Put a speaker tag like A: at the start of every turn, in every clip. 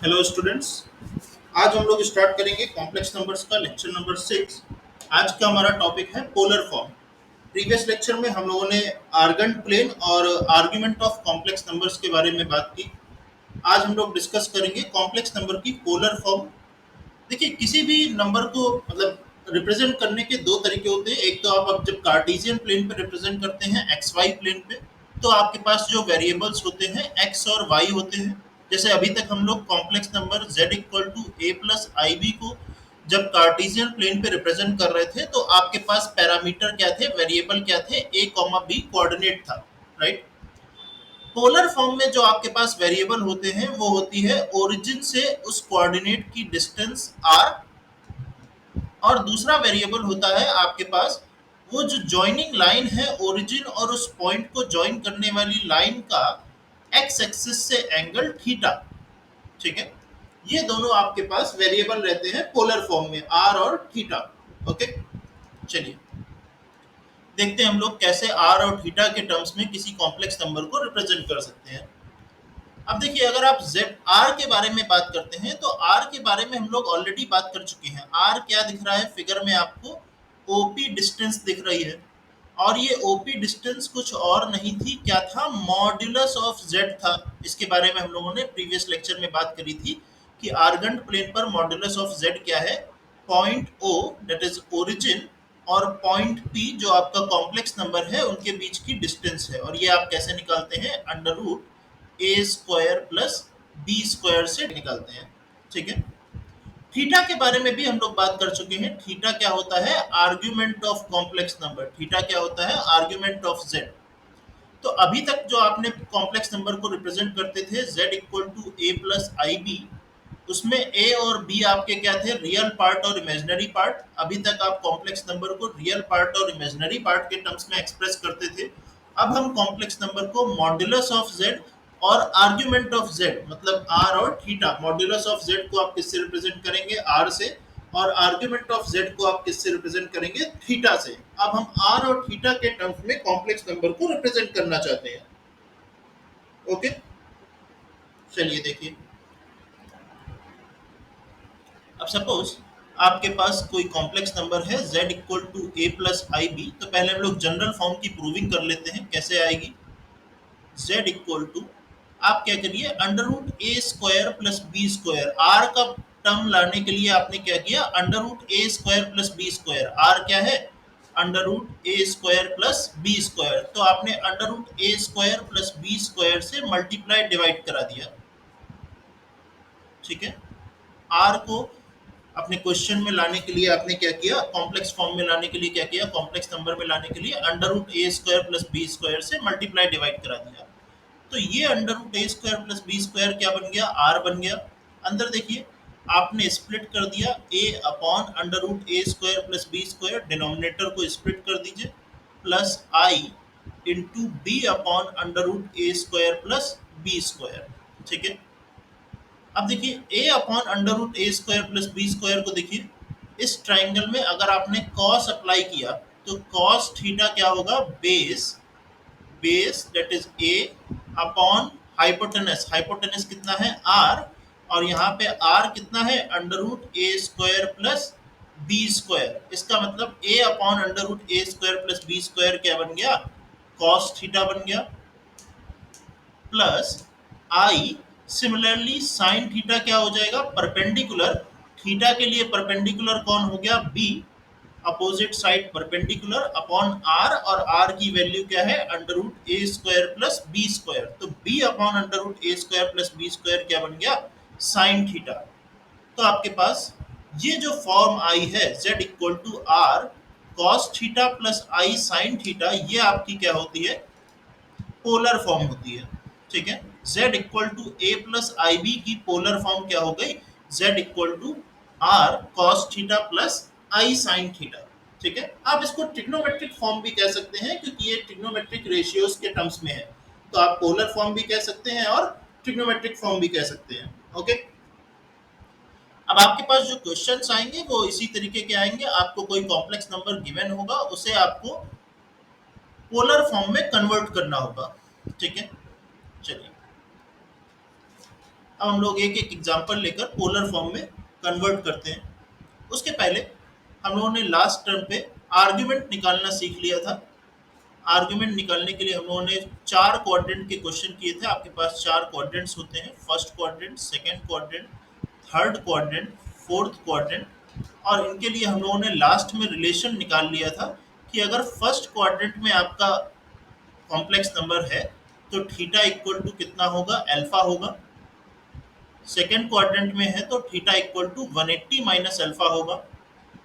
A: Hello students. आज हम लोग स्टार्ट करेंगे कॉम्प्लेक्स नंबर्स का लेक्चर नंबर 6। आज का हमारा टॉपिक है पोलर फॉर्म। प्रीवियस लेक्चर में हम लोगों ने आर्गन प्लेन और आर्ग्यूमेंट ऑफ कॉम्प्लेक्स नंबर्स के बारे में बात की। आज हम लोग डिस्कस करेंगे कॉम्प्लेक्स नंबर की पोलर फॉर्म। देखिए, किसी भी नंबर को मतलब रिप्रेजेंट करने के दो तरीके होते हैं। एक तो आप अब जब कार्टेशियन प्लेन पे रिप्रेजेंट करते हैं एक्स वाई प्लेन पे, तो आपके पास जो वेरिएबल्स होते हैं एक्स और वाई होते हैं। जैसे अभी तक हम लोग complex number z equal to A plus I B को जब कार्टेशियन प्लेन पे रिप्रेजेंट कर रहे थे, तो आपके पास पैरामीटर क्या थे, वेरिएबल क्या थे, ए कॉमा बी कोऑर्डिनेट था, राइट। पोलर फॉर्म में जो आपके पास वेरिएबल होते हैं वो होती है ओरिजिन से उस कोऑर्डिनेट की डिस्टेंस आर, और दूसरा वेरिएबल होता है आपके पास वो जो जॉइनिंग लाइन है ओरिजिन और उस पॉइंट को जॉइन करने वाली लाइन का एक्स एक्सिस से एंगल थीटा। ठीक है, ये दोनों आपके पास वेरिएबल रहते हैं पोलर फॉर्म में, आर और थीटा। ओके, चलिए देखते हैं हम लोग कैसे आर और थीटा के टर्म्स में किसी कॉम्प्लेक्स नंबर को रिप्रेजेंट कर सकते हैं। अब देखिए, अगर आप जेड आर के बारे में बात करते हैं तो आर के बारे में हम लोग ऑलरेडी बात कर चुके हैं। आर क्या दिख रहा है फिगर में आपको, ओपी डिस्टेंस दिख रही है। और ये ओपी डिस्टेंस कुछ और नहीं थी, क्या था, मॉड्यूलस ऑफ जेड था। इसके बारे में हम लोगों ने प्रीवियस लेक्चर में बात करी थी कि आर्गन प्लेन पर मॉड्यूलस ऑफ जेड क्या है, point O that is origin और पॉइंट पी जो आपका कॉम्प्लेक्स नंबर है उनके बीच की डिस्टेंस है। और ये आप कैसे निकालते हैं, अंडर रूट ए स्क्वायर प्लस बी स्क्वायर से निकालते हैं। ठीक है, थीटा के बारे में भी हम लोग बात कर चुके हैं। थीटा क्या होता है, argument of complex number. Theta क्या होता है, आर्ग्यूमेंट ऑफ जेड। तो अभी तक जो आपने कॉम्प्लेक्स नंबर को रिप्रेजेंट करते थे z equal to A plus I B, उसमें ए और बी आपके क्या थे, रियल पार्ट और इमेजिनरी पार्ट। अभी तक आप कॉम्प्लेक्स नंबर को रियल पार्ट और इमेजिनरी पार्ट के टर्म्स में एक्सप्रेस करते थे। अब हम कॉम्प्लेक्स नंबर को मॉड्यूलस ऑफ जेड और आर्ग्यूमेंट ऑफ जेड मतलब आर और थीटा, मॉड्यूलस ऑफ जेड को आप किससे रिप्रेजेंट करेंगे, आर से, और आर्ग्यूमेंट ऑफ जेड को आप किससे रिप्रेजेंट करेंगे, थीटा से। अब हम आर और थीटा के टर्म्स में कॉम्प्लेक्स नंबर को रिप्रेजेंट करना चाहते हैं। ओके, चलिए देखिए। अब सपोज आपके पास कोई कॉम्प्लेक्स नंबर है z equal to A plus I B, तो पहले हम लोग जनरल फॉर्म की प्रूविंग कर लेते हैं कैसे आएगी। z इक्वल टू, आप क्या करिए, अंडर रूट ए square plus B square, R का टर्म लाने के लिए आपने क्या किया, अंडर रूट ए square plus B square. R क्या है, अंडर रूट ए स्क्वायर प्लस बी स्क्वायर, तो आपने अंडर रूट ए स्क्वायर प्लस बी स्क्वायर से मल्टीप्लाई डिवाइड करा दिया। ठीक है, आर को अपने क्वेश्चन में लाने के लिए आपने क्या किया, कॉम्प्लेक्स फॉर्म में लाने के लिए क्या किया, कॉम्प्लेक्स नंबर में लाने के लिए अंडर रूट ए स्क्वायर प्लस बी स्क्वायर से मल्टीप्लाई डिवाइड करा दिया। तो ये अंडर रूट ए स्क्वायर प्लस बी स्क्वायर क्या बन गया, आर बन गया। अंदर देखिए, आपने स्प्लिट कर दिया A upon under root A square plus B square, denominator को स्प्लिट कर दीजिए, plus I into B upon under root A square plus B square. ठीक है, अब देखिए A upon under root A square plus B square को देखिए, इस ट्राइंगल में अगर आपने कॉस अप्लाई किया तो कॉस थीटा क्या होगा, base, base that is a upon hypotenuse, hypotenuse कितना है, आर, और यहाँ पे आर कितना है, अंडर रूट ए स्क्वायर प्लस बी स्क्वायर। इसका मतलब ए अपॉन अंडर रूट ए स्क्वायर प्लस बी स्क्वायर क्या बन गया, कॉस थीटा बन गया, प्लस आई, सिमिलरली साइन थीटा क्या हो जाएगा, परपेंडिकुलर, थीटा के लिए परपेंडिकुलर कौन हो गया, B, opposite side perpendicular upon R, और आर की वैल्यू क्या है, अंडर रूट ए स्क्वायर प्लस बी स्क्वायर, तो बी अपॉन अंडर रूट ए स्क्वायर प्लस बी स्क्वायर क्या बन गया, साइन थीटा। तो आपके पास ये जो फॉर्म आई है z equal to R cos theta plus I sine theta, ये आपकी क्या होती है, पोलर फॉर्म होती है। ठीक है, z equal to A plus I B की पोलर फॉर्म क्या हो गई, z equal to R cos theta plus I sine theta. ठीक है, आप इसको ट्रिग्नोमेट्रिक फॉर्म भी कह सकते हैं क्योंकि ये ट्रिग्नोमेट्रिक रेशियोज के टर्म्स में है। तो आप पोलर फॉर्म भी कह सकते हैं और ट्रिग्नोमेट्रिक फॉर्म भी कह सकते हैं। ओके, अब आपके पास जो क्वेश्चंस आएंगे वो इसी तरीके के आएंगे। आपको कोई कॉम्प्लेक्स नंबर गिवन होगा, उसे आपको पोलर फॉर्म में कन्वर्ट करना होगा। ठीक है, चलिए अब हम लोग एक एक एग्जांपल लेकर पोलर फॉर्म में कन्वर्ट करते हैं। उसके पहले हम लोगों ने लास्ट टर्म पे आर्ग्यूमेंट निकालना सीख लिया था। आर्ग्यूमेंट निकालने के लिए हम लोगों ने चार क्वाड्रेंट के क्वेश्चन किए थे। आपके पास चार क्वाड्रेंट्स होते हैं, first quadrant, second quadrant, third quadrant, fourth quadrant. और इनके लिए हम लोगों ने लास्ट में रिलेशन निकाल लिया था कि अगर फर्स्ट क्वाड्रेंट में आपका कॉम्प्लेक्स नंबर है तो थीटा इक्वल टू कितना होगा, अल्फा होगा। सेकेंड क्वाड्रेंट में है तो theta equal to 180 minus alpha होगा।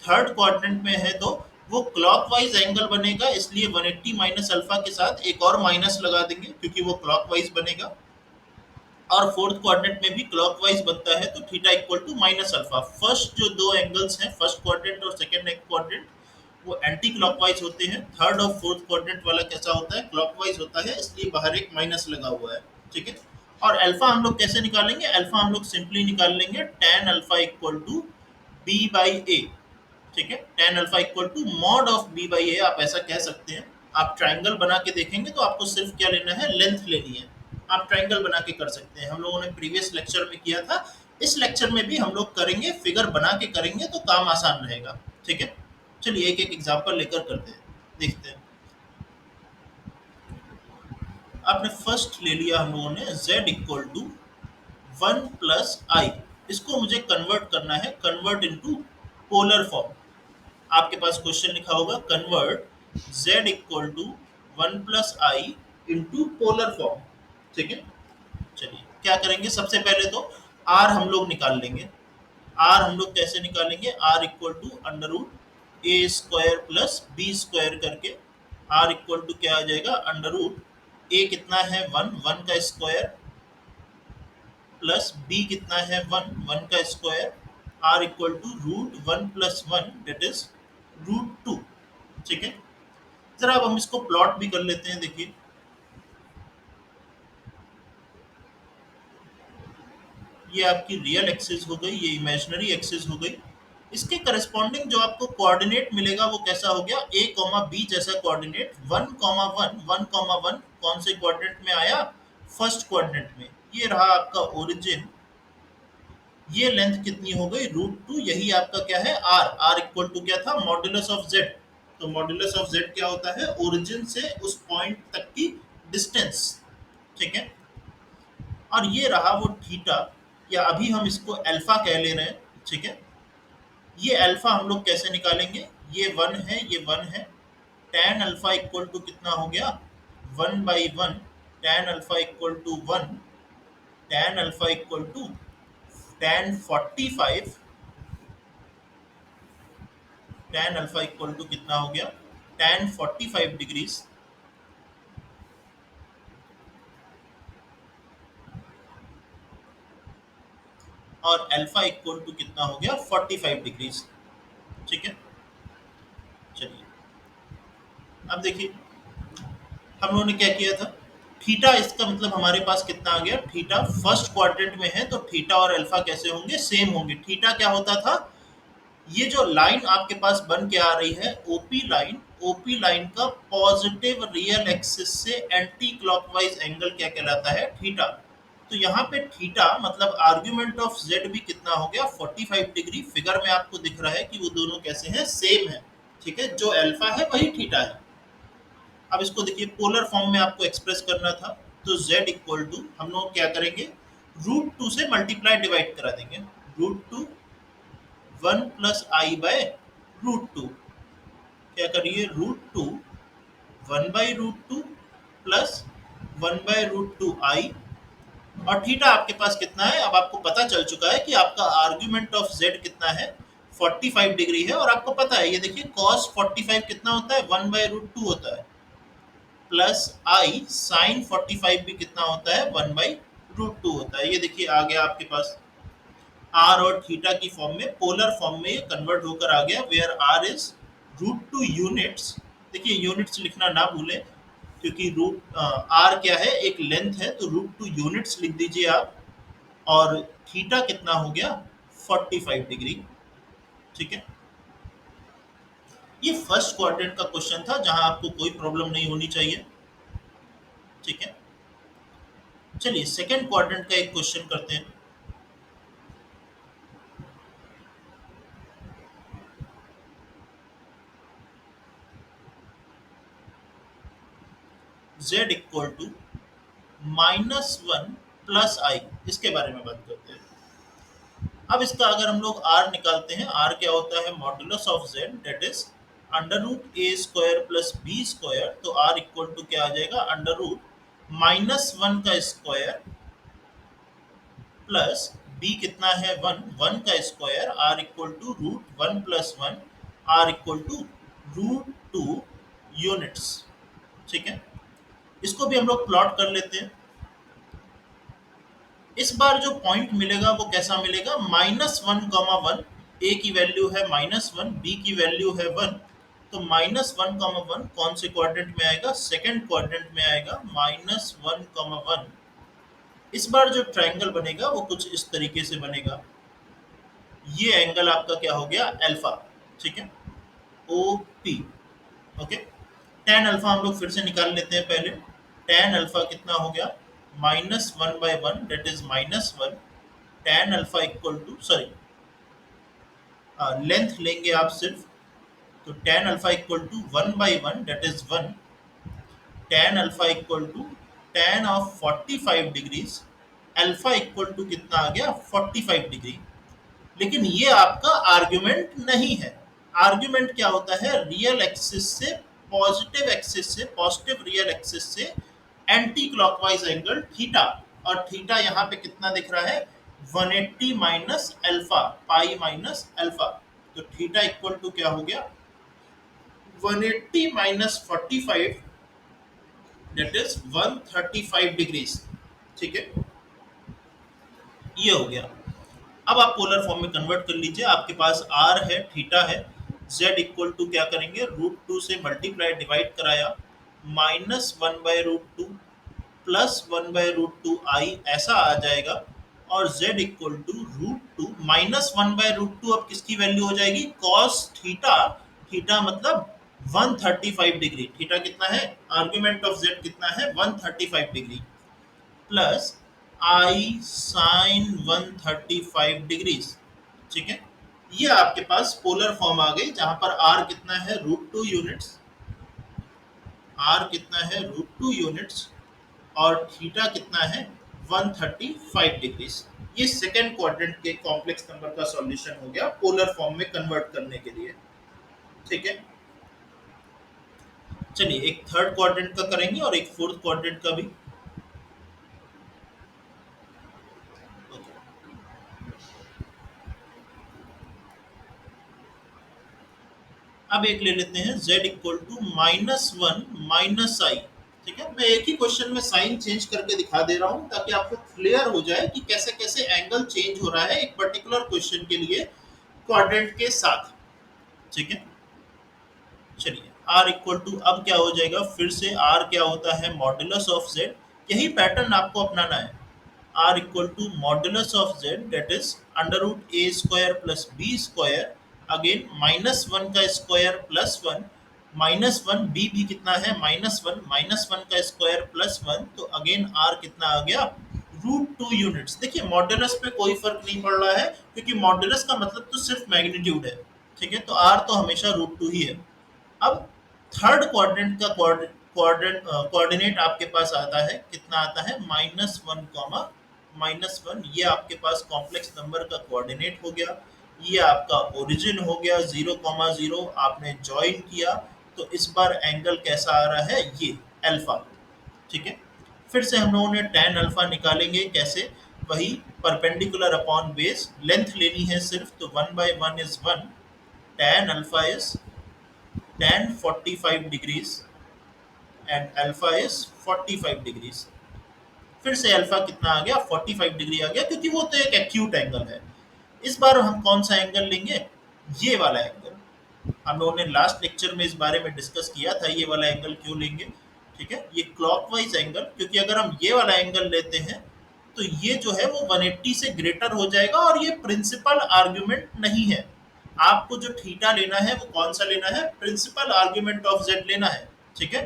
A: थर्ड क्वाड्रेंट में है तो वो क्लॉकवाइज एंगल बनेगा, इसलिए 180 माइनस अल्फा के साथ एक और माइनस लगा देंगे क्योंकि वो क्लॉकवाइज बनेगा। और फोर्थ क्वाड्रेंट में भी क्लॉकवाइज बनता है तो theta equal to minus alpha. First जो दो एंगल्स हैं, फर्स्ट क्वाड्रेंट और सेकेंड क्वाड्रेंट, वो एंटी क्लॉकवाइज होते हैं। थर्ड और फोर्थ क्वाड्रेंट वाला कैसा होता है, क्लॉकवाइज होता है, इसलिए बाहर एक माइनस लगा हुआ है। ठीक है। और अल्फा हम लोग कैसे निकालेंगे, अल्फा हम लोग सिंपली निकाल लेंगे tan alpha equal to B by A. ठीक है, tan alpha equal to mod of B by A, आप ऐसा कह सकते हैं। आप ट्राइंगल बना के देखेंगे तो आपको सिर्फ क्या लेना है, लेंथ लेनी है। आप ट्राइंगल बना के कर सकते हैं, हम लोगों ने प्रीवियस लेक्चर में किया था। इस लेक्चर में भी हम लोग करेंगे, फिगर बना के करेंगे तो काम आसान रहेगा। ठीक है, चलिए एक एक एग्जांपल लेकर करते हैं, देखते हैं। आपने फर्स्ट ले लिया हम लोगों ने z इक्वल टू 1 + i। इसको मुझे कन्वर्ट करना है, कन्वर्ट इनटू पोलर फॉर्म। आपके पास क्वेश्चन लिखा होगा convert z equal to 1 + i into polar form. ठीक है, चलिए क्या करेंगे, सबसे पहले तो r हम लोग निकाल लेंगे। r हम लोग कैसे निकालेंगे, r equal to under root A square plus B square करके। r इक्वल टू क्या आ जाएगा, अंडर रूट ए कितना है 1, 1 का स्क्वायर, प्लस बी कितना है 1, 1 का square. r equal to root 1 + 1 that is root 2। ठीक है, जरा अब हम इसको प्लॉट भी कर लेते हैं। देखिए ये आपकी रियल एक्सिस हो गई, ये इमेजिनरी एक्सिस हो गई। इसके करस्पॉन्डिंग जो आपको कोऑर्डिनेट मिलेगा वो कैसा हो गया, a कॉमा बी जैसा कोऑर्डिनेट। 1 कॉमा 1, 1 कॉमा 1 कौन से क्वाड्रेंट में आया, फर्स्ट क्वाड्रेंट में। ये रहा आपका ओरिजिन। ये लेंथ कितनी हो गई, रूट 2। यही आपका क्या है, r। r इक्वल टू क्या था, मॉड्यूलस ऑफ z। तो मॉड्यूलस ऑफ z क्या होता है, ओरिजिन से उस पॉइंट तक की डिस्टेंस। ठीक है, और ये रहा वो थीटा, या अभी हम इसको अल्फा कह ले रहे हैं। ठीक है, ये अल्फा हम लोग कैसे निकालेंगे, ये 1 है, ये 1 है। tan अल्फा इक्वल टू कितना हो गया, 1/1। tan alpha equal to 1, tan alpha equal to tan 45। tan alpha equal to कितना हो गया, tan 45 डिग्रीज। और अल्फा इक्वल टू कितना हो गया, 45 डिग्रीज। ठीक है, चलिए अब देखिए हम लोगों ने क्या किया था, थीटा, इसका मतलब हमारे पास कितना आ गया, थीटा फर्स्ट क्वाड्रेंट में है तो थीटा और अल्फा कैसे होंगे, सेम होंगे। थीटा क्या होता था, ये जो लाइन आपके पास बन के आ रही है ओपी लाइन, ओपी लाइन का पॉजिटिव रियल एक्सिस से एंटी क्लॉकवाइज एंगल क्या कहलाता है, थीटा। तो यहाँ पे थीटा मतलब आर्ग्यूमेंट ऑफ जेड भी कितना हो गया, 45 डिग्री। फिगर में आपको दिख रहा है कि वो दोनों कैसे हैं, सेम है। ठीक है, जो अल्फा है वही थीटा है। अब इसको देखिए पोलर फॉर्म में आपको एक्सप्रेस करना था, तो z इक्वल टू हम लोग क्या करेंगे, रूट 2 से मल्टीप्लाई डिवाइड करा देंगे। Root 2 1 + i by root 2। क्या करिए, रूट 2 1/√2 प्लस 1/√2i। और थीटा आपके पास कितना है, अब आपको पता चल चुका है कि आपका आर्ग्यूमेंट ऑफ z कितना है, 45 डिग्री है। और आपको पता है, ये देखिए cos 45 कितना होता है, 1/√2 होता है, प्लस आई साइन 45 भी कितना होता है, 1/√2 होता है। ये देखिए आ गया आपके पास r और थीटा की फॉर्म में, पोलर फॉर्म में ये कन्वर्ट होकर आ गया, वेयर r इज √2 यूनिट्स। देखिए यूनिट्स लिखना ना भूलें, क्योंकि रूट r क्या है, एक लेंथ है, तो √2 यूनिट्स लिख दीजिए आप। और थीटा कितना हो गया, 45 डिग्री। ठीक है, ये फर्स्ट क्वाड्रेंट का क्वेश्चन था जहां आपको कोई प्रॉब्लम नहीं होनी चाहिए। ठीक है, चलिए सेकंड क्वाड्रेंट का एक क्वेश्चन करते हैं। z इक्वल टू -1 प्लस आई, इसके बारे में बात करते हैं। अब इसका अगर हम लोग r निकालते हैं, r क्या होता है, modulus of z, that is under root A square plus B square. तो r इक्वल टू क्या आ जाएगा, अंडर रूट -1 का स्क्वायर प्लस b कितना है, 1 का square, r equal to √1 plus 1, r equal to √2 units. ठीक है, इसको भी हम लोग प्लॉट कर लेते हैं। इस बार जो पॉइंट मिलेगा वो कैसा मिलेगा, -1, ए की वैल्यू है -1, बी की वैल्यू है 1। तो -1, कौन से क्वाड्रेंट में आएगा, सेकंड क्वाड्रेंट में आएगा, -1, इस बार जो ट्रायंगल बनेगा वो कुछ इस तरीके से बनेगा। ये एंगल आपका क्या हो गया, अल्फा। ठीक है, O P. Okay, tan alpha हम लोग फिर से निकाल लेते हैं पहले। tan अल्फा कितना हो गया, -1/1, that is -1। tan alpha equal to, sorry, length लेंगे आप सिर्फ, तो tan alpha equal to 1/1, that is 1। tan alpha equal to tan of 45 degrees, alpha equal to कितना आ गया, 45 डिग्री। लेकिन ये आपका आर्ग्यूमेंट नहीं है। आर्ग्यूमेंट क्या होता है, रियल एक्सिस से पॉजिटिव एक्सिस से, पॉजिटिव रियल एक्सिस से एंटी क्लॉकवाइज एंगल थीटा, और थीटा यहाँ पे कितना दिख रहा है, 180 minus alpha, pi minus alpha. तो थीटा इक्वल टू क्या हो गया, 180 माइनस 45, दैट इज 135 डिग्रीज। ठीक है, ये हो गया। अब आप पोलर फॉर्म में कन्वर्ट कर लीजिए। आपके पास r है, थीटा है, z इक्वल टू क्या करेंगे, √2 से मल्टीप्लाई डिवाइड कराया, -1/√2 प्लस 1/√2 आई, ऐसा आ जाएगा। और z इक्वल टू √2 -1/√2, अब किसकी वैल्यू हो जाएगी, cos थीटा। थीटा मतलब 135 डिग्री। थीटा कितना है, आर्ग्यूमेंट ऑफ z कितना है, 135 degree, plus I sign 135 degrees. ठीक है, ये आपके पास पोलर फॉर्म आ गई, जहां पर r कितना है, √2 यूनिट्स, r कितना है, √2 यूनिट्स, और थीटा कितना है, 135 डिग्रीज। ये सेकेंड क्वाड्रेंट के कॉम्प्लेक्स नंबर का सॉल्यूशन हो गया पोलर फॉर्म में कन्वर्ट करने के लिए। ठीक है, चलिए एक थर्ड क्वाड्रेंट का करेंगे और एक फोर्थ क्वाड्रेंट का भी। अब एक ले लेते हैं, z इक्वल टू -1 माइनस आई। ठीक है, मैं एक ही क्वेश्चन में साइन चेंज करके दिखा दे रहा हूं ताकि आपको क्लियर हो जाए कि कैसे कैसे एंगल चेंज हो रहा है एक पर्टिकुलर क्वेश्चन के लिए क्वाड्रेंट के साथ। ठीक है, चलिए r इक्वल टू, अब क्या हो जाएगा, फिर से r क्या होता है, मॉडुलस ऑफ z। यही पैटर्न आपको अपनाना है। r equal to modulus of z, that is √a² plus b square, again -1 का स्क्वायर प्लस 1, -1, b भी कितना है, -1 का स्क्वायर प्लस 1। तो अगेन r कितना आ गया, √2 यूनिट्स। देखिए मॉडुलस पे कोई फर्क नहीं पड़ रहा है, क्योंकि मॉडुलस का मतलब तो सिर्फ मैग्नीट्यूड है। ठीक है, तो r तो हमेशा √2 ही है। अब थर्ड क्वाड्रेंट का कोऑर्डिनेट आपके पास आता है, कितना आता है, -1, -1। ये आपके पास कॉम्प्लेक्स नंबर का कोऑर्डिनेट हो गया। ये आपका ओरिजिन हो गया, 0, 0 आपने ज्वाइन किया। तो इस बार एंगल कैसा आ रहा है, ये अल्फा। ठीक है, फिर से हम लोगों ने tan अल्फा निकालेंगे, कैसे, वही परपेंडिकुलर अपॉन बेस, लेंथ लेनी है सिर्फ, तो 1/1 is 1, tan alpha is tan 45 degrees and alpha is 45 degrees. फिर से अल्फा कितना आ गया, 45 डिग्री आ गया, क्योंकि वो तो एक एक्यूट एंगल है। इस बार हम कौन सा एंगल लेंगे, ये वाला एंगल। हम लोगों ने लास्ट लेक्चर में इस बारे में डिस्कस किया था, ये वाला एंगल क्यों लेंगे। ठीक है, ये क्लॉकवाइज एंगल, क्योंकि अगर हम ये वाला एंगल लेते हैं तो ये जो है वो 180 से ग्रेटर हो जाएगा, और ये प्रिंसिपल आर्ग्यूमेंट नहीं है। आपको जो थीटा लेना है वो कौन सा लेना है, प्रिंसिपल आर्ग्यूमेंट ऑफ जेड लेना है। ठीक है,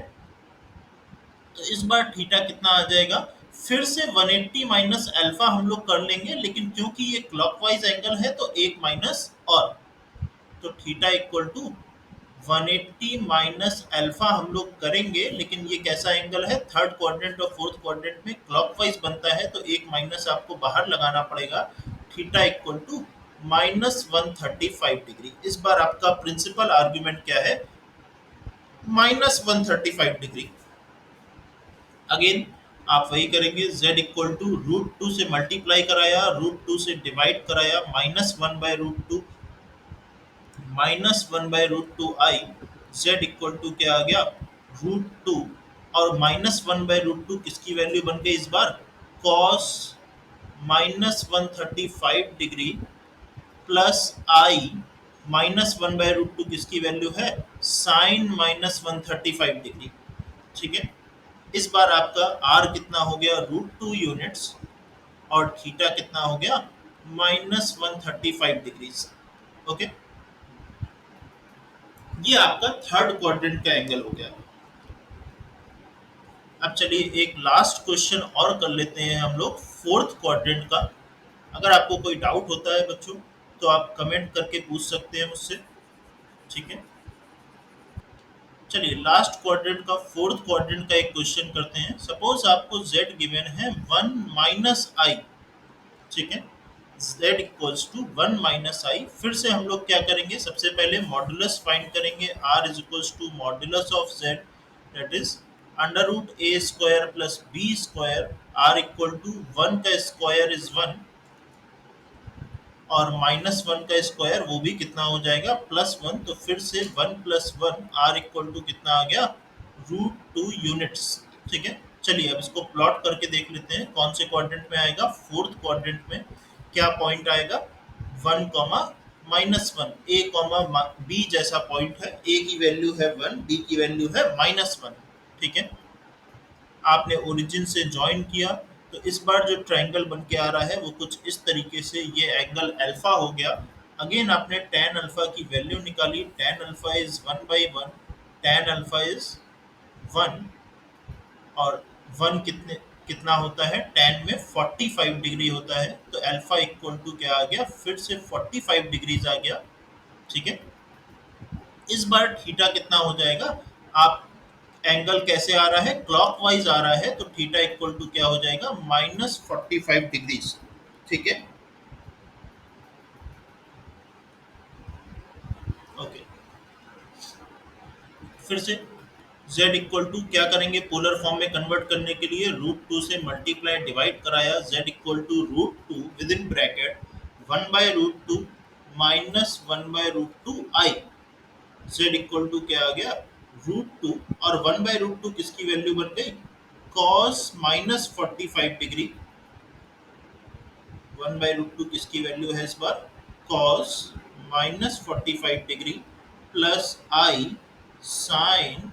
A: तो इस बार थीटा कितना आ जाएगा, फिर से 180 माइनस अल्फा हम लोग कर लेंगे, लेकिन क्योंकि ये क्लॉकवाइज एंगल है तो एक माइनस और, तो theta equal to 180 minus alpha हम लोग करेंगे, लेकिन ये कैसा एंगल है, थर्ड क्वाड्रेंट और फोर्थ क्वाड्रेंट में क्लॉकवाइज बनता है, तो एक माइनस आपको बाहर लगाना पड़ेगा। Theta equal to -135 degree. इस बार आपका प्रिंसिपल आर्ग्यूमेंट क्या है, -135 डिग्री। अगेन आप वही करेंगे, z इक्वल टू √2 से मल्टीप्लाई कराया, √2 से डिवाइड कराया, -1/√2 -1/√2i, z इक्वल टू क्या आ गया, √2। और -1/√2 किसकी वैल्यू बन गई इस बार, cos -135 डिग्री प्लस आई, -1/√2 किसकी वैल्यू है, साइन -135 डिग्री। ठीक है, इस बार आपका r कितना हो गया, √2 यूनिट्स, और थीटा कितना हो गया, -135 डिग्रीज। ओके, ये आपका थर्ड क्वाड्रेंट का एंगल हो गया। अब चलिए एक लास्ट क्वेश्चन और कर लेते हैं हम लोग फोर्थ क्वाड्रेंट का। अगर आपको कोई डाउट होता है बच्चों, तो आप कमेंट करके पूछ सकते हैं मुझसे। ठीक है, चलिए लास्ट क्वाड्रेंट का, फोर्थ क्वाड्रेंट का एक क्वेश्चन करते हैं। सपोज आपको z गिवन है 1 - i। ठीक है, z इक्वल्स टू 1 - i। फिर से हम लोग क्या करेंगे, सबसे पहले मॉडुलस फाइंड करेंगे। r is equals to modulus of z, that is √a² plus b²। r equal to 1 का स्क्वायर इज 1, और -1 का स्क्वायर वो भी कितना हो जाएगा, +1। तो फिर से 1 + 1, r इक्वल टू कितना आ गया, √2 यूनिट्स। ठीक है, चलिए अब इसको प्लॉट करके देख लेते हैं कौन से क्वाड्रेंट में आएगा। फोर्थ क्वाड्रेंट में क्या पॉइंट आएगा, 1, -1, a, b जैसा पॉइंट है। a की वैल्यू है 1, b की वैल्यू है -1। ठीक है, आपने ओरिजिन से ज्वाइन किया, तो इस बार जो ट्रायंगल बन के आ रहा है वो कुछ इस तरीके से, ये एंगल अल्फा हो गया। अगेन आपने tan अल्फा की वैल्यू निकाली, tan alpha is 1/1, tan alpha is 1, और 1 कितना होता है, tan में 45 डिग्री होता है, तो अल्फा इक्वल टू क्या आ गया, फिर से 45 डिग्रीज आ गया। ठीक है, इस बार थीटा कितना हो जाएगा, आप एंगल कैसे आ रहा है, क्लॉकवाइज आ रहा है, तो थीटा इक्वल टू क्या हो जाएगा, -45 डिग्रीज। ठीक है, ओके। फिर से z इक्वल टू क्या करेंगे, पोलर फॉर्म में कन्वर्ट करने के लिए √2 से मल्टीप्लाई डिवाइड कराया, z equal to √2 within bracket 1/√2 -1/√2 i। z equal to क्या आ गया, √2, और 1/√2 किसकी वैल्यू बन गई, cos -45 डिग्री। 1/√2 किसकी वैल्यू है इस बार, cos -45 degree plus I sign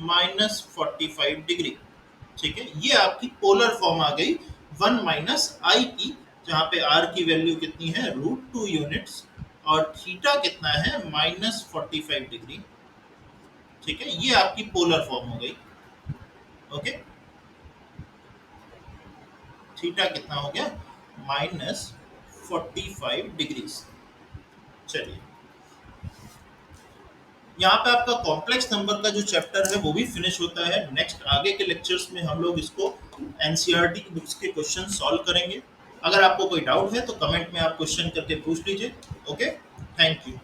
A: -45 degree. ठीक है, ये आपकी पोलर फॉर्म आ गई 1 - i की, जहाँ पे r की वैल्यू कितनी है, √2 यूनिट्स, और थीटा कितना है, -45 डिग्री। ठीक है, ये आपकी पोलर फॉर्म हो गई। ओके, थीटा कितना हो गया, -45 डिग्रीज। चलिए यहाँ पे आपका कॉम्प्लेक्स नंबर का जो चैप्टर है वो भी फिनिश होता है। नेक्स्ट आगे के लेक्चर्स में हम लोग इसको एनसीईआरटी की बुक्स के क्वेश्चन सॉल्व करेंगे। अगर आपको कोई डाउट है तो कमेंट में आप क्वेश्चन करके पूछ लीजिए। Okay, thank you.